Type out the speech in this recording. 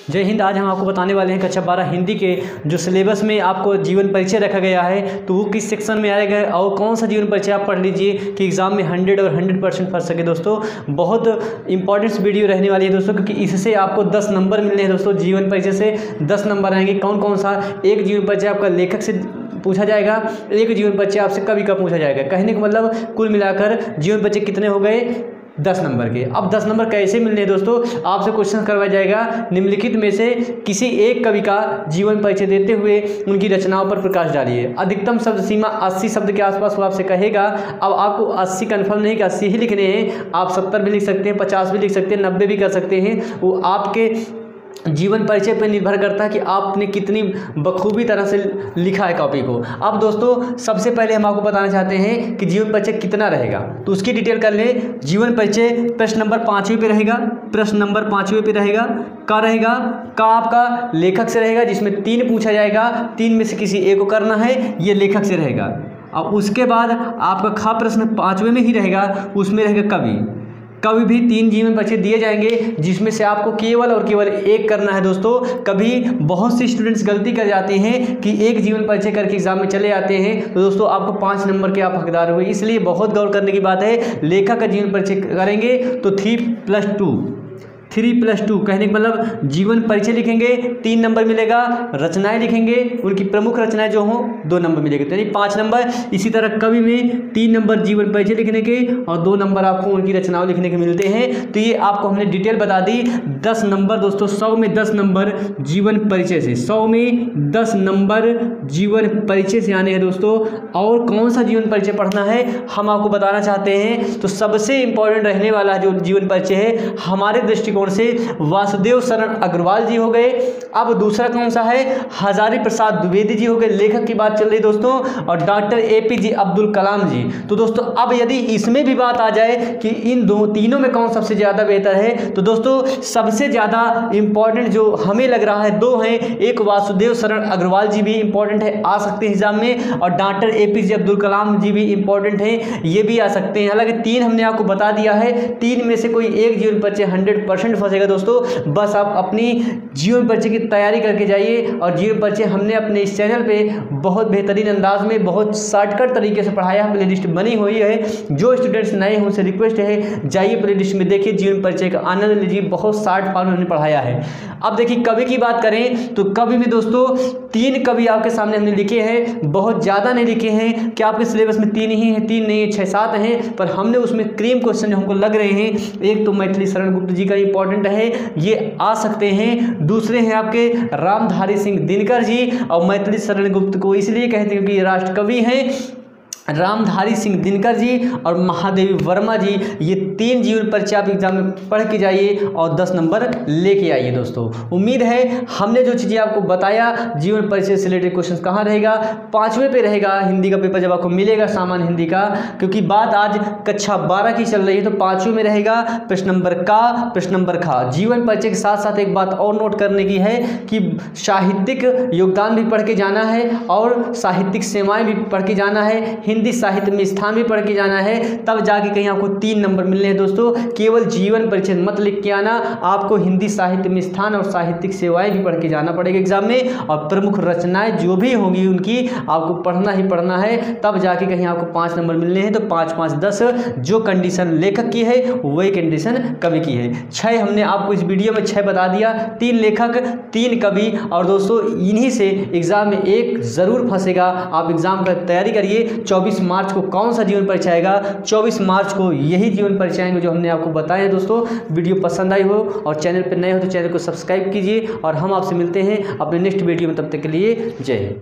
जय हिंद। आज हम आपको बताने वाले हैं कक्षा 12 हिंदी के जो सिलेबस में आपको जीवन परिचय रखा गया है तो वो किस सेक्शन में आएगा और कौन सा जीवन परिचय आप पढ़ लीजिए कि एग्जाम में 100 और 100% फंस सके। दोस्तों बहुत इंपॉर्टेंट वीडियो रहने वाली है दोस्तों, क्योंकि इससे आपको 10 नंबर मिलने हैं दोस्तों। जीवन परिचय से 10 नंबर आएंगे। कौन कौन सा? एक जीवन परिचय आपका लेखक से पूछा जाएगा, एक जीवन परिचय आपसे कवि का पूछा जाएगा। कहने का मतलब कुल मिलाकर जीवन परिचय कितने हो गए? 10 नंबर के। अब 10 नंबर कैसे मिलने हैं दोस्तों? आपसे क्वेश्चन करवाया जाएगा, निम्नलिखित में से किसी एक कवि का जीवन परिचय देते हुए उनकी रचनाओं पर प्रकाश डालिए। अधिकतम शब्द सीमा 80 शब्द के आसपास वो आपसे कहेगा। अब आपको 80 कन्फर्म नहीं कि 80 ही लिखने हैं, आप 70 भी लिख सकते हैं, 50 भी लिख सकते हैं, 90 भी कर सकते हैं। वो आपके जीवन परिचय पर निर्भर करता है कि आपने कितनी बखूबी तरह से लिखा है कॉपी को। अब दोस्तों सबसे पहले हम आपको बताना चाहते हैं कि जीवन परिचय कितना रहेगा, तो उसकी डिटेल कर ले। जीवन परिचय प्रश्न नंबर 5वें पे रहेगा। प्रश्न नंबर 5वें पे रहेगा। का रहेगा? का आपका लेखक से रहेगा, जिसमें 3 पूछा जाएगा। 3 में से किसी एक को करना है, ये लेखक से रहेगा। अब उसके बाद आपका खा प्रश्न 5वें में ही रहेगा, उसमें रहेगा कवि। कभी भी 3 जीवन परिचय दिए जाएंगे, जिसमें से आपको केवल और केवल एक करना है दोस्तों। कभी बहुत से स्टूडेंट्स गलती कर जाते हैं कि एक जीवन परिचय करके एग्जाम में चले आते हैं, तो दोस्तों आपको 5 नंबर के आप हकदार हुए। इसलिए बहुत गौर करने की बात है। लेखक का जीवन परिचय करेंगे तो 3+2 कहने का मतलब जीवन परिचय लिखेंगे 3 नंबर मिलेगा, रचनाएं लिखेंगे उनकी प्रमुख रचनाएं जो हों 2 नंबर मिलेंगे, तो यानी 5 नंबर। इसी तरह कवि में 3 नंबर जीवन परिचय लिखने के और 2 नंबर आपको उनकी रचनाओं लिखने के मिलते हैं। तो ये आपको हमने डिटेल बता दी। 10 नंबर दोस्तों, 100 में 10 नंबर जीवन परिचय से, 100 में 10 नंबर जीवन परिचय से आने हैं दोस्तों। और कौन सा जीवन परिचय पढ़ना है हम आपको बताना चाहते हैं। तो सबसे इंपॉर्टेंट रहने वाला जो जीवन परिचय है हमारे दृष्टिकोण से वासुदेव शरण अग्रवाल जी हो गए। अब दूसरा कौन सा है? हजारी प्रसाद द्विवेदी जी हो गए। लेखक की बात चल रही दोस्तों। और डॉक्टर APJ अब्दुल कलाम जी। तो दोस्तों अब यदि इसमें भी बात आ जाए कि इन तीनों में कौन सबसे ज्यादा बेहतर है, तो दोस्तों सबसे ज्यादा इंपॉर्टेंट जो हमें लग रहा है 2 हैं। एक वासुदेव शरण अग्रवाल जी भी इंपॉर्टेंट है, आ सकते हैं एग्जाम में, और डॉक्टर APJ अब्दुल कलाम जी भी इंपॉर्टेंट हैं, ये भी आ सकते हैं। हालांकि 3 हमने आपको बता दिया है, 3 में से कोई एक जीवन परिचय 100% फंसेगा दोस्तों। बस आप अपनी जीवन परिचय की तैयारी करके जाइए। और जीवन परिचय हमने अपने इस चैनल पे बहुत बेहतरीन अंदाज में, बहुत शॉर्टकट तरीके से पढ़ाया है। प्लेलिस्ट बनी हुई है। जो स्टूडेंट्स नए हैं उनसे रिक्वेस्ट है जाइए प्लेलिस्ट में देखिए, जीवन परिचय का आनंद लीजिए। बहुत शॉर्ट फॉर्म में हमने पढ़ाया है। अब देखिए कवि की बात करें तो कवि में दोस्तों 3 कवि आपके सामने हमने लिखे हैं, बहुत ज़्यादा नहीं लिखे हैं। क्या आपके सिलेबस में 3 ही हैं? 3 नहीं है, 6-7 हैं, पर हमने उसमें क्रीम क्वेश्चन जो हमको लग रहे हैं, एक तो मैथिली शरण गुप्त जी का इंपॉर्टेंट है, ये आ सकते हैं। दूसरे हैं आपके रामधारी सिंह दिनकर जी। और मैथिली शरण गुप्त को इसलिए कहते हैं क्योंकि ये राष्ट्र कवि हैं। रामधारी सिंह दिनकर जी और महादेवी वर्मा जी, ये 3 जीवन परिचय आप एग्जाम में पढ़ के जाइए और 10 नंबर लेके आइए दोस्तों। उम्मीद है हमने जो चीज़ें आपको बताया, जीवन परिचय से रिलेटेड क्वेश्चन कहाँ रहेगा? 5वें पे रहेगा हिंदी का पेपर जब आपको मिलेगा, सामान्य हिंदी का, क्योंकि बात आज कक्षा 12 की चल रही है। तो 5वें में रहेगा प्रश्न नंबर का, प्रश्न नंबर खा। जीवन परिचय के साथ साथ एक बात और नोट करने की है कि साहित्यिक योगदान भी पढ़ के जाना है और साहित्यिक सेवाएं भी पढ़ के जाना है, हिंदी साहित्य में स्थान भी पढ़ के जाना है, तब जाके कहीं आपको 3 नंबर मिलने हैं दोस्तों। केवल जीवन परिचय मत लिख के आना, आपको हिंदी साहित्य में स्थान और साहित्यिक सेवाएं भी पढ़ के जाना पड़ेगा एग्जाम में। और प्रमुख रचनाएं जो भी होंगी उनकी आपको पढ़ना ही पढ़ना है, तब जाके कहीं आपको 5 नंबर मिलने हैं। तो 5, 5, 10 जो कंडीशन लेखक की है वही कंडीशन कवि की है। 6 हमने आपको इस वीडियो में 6 बता दिया, 3 लेखक 3 कवि। और दोस्तों इन्हीं से एग्जाम में एक जरूर फंसेगा। आप एग्जाम का तैयारी करिए। 24 मार्च को कौन सा जीवन परिचय आएगा? 24 मार्च को यही जीवन परिचय आएंगे जो हमने आपको बताया है दोस्तों। वीडियो पसंद आई हो और चैनल पर नए हो तो चैनल को सब्सक्राइब कीजिए। और हम आपसे मिलते हैं अपने नेक्स्ट वीडियो में, तब तक के लिए जय हिंद।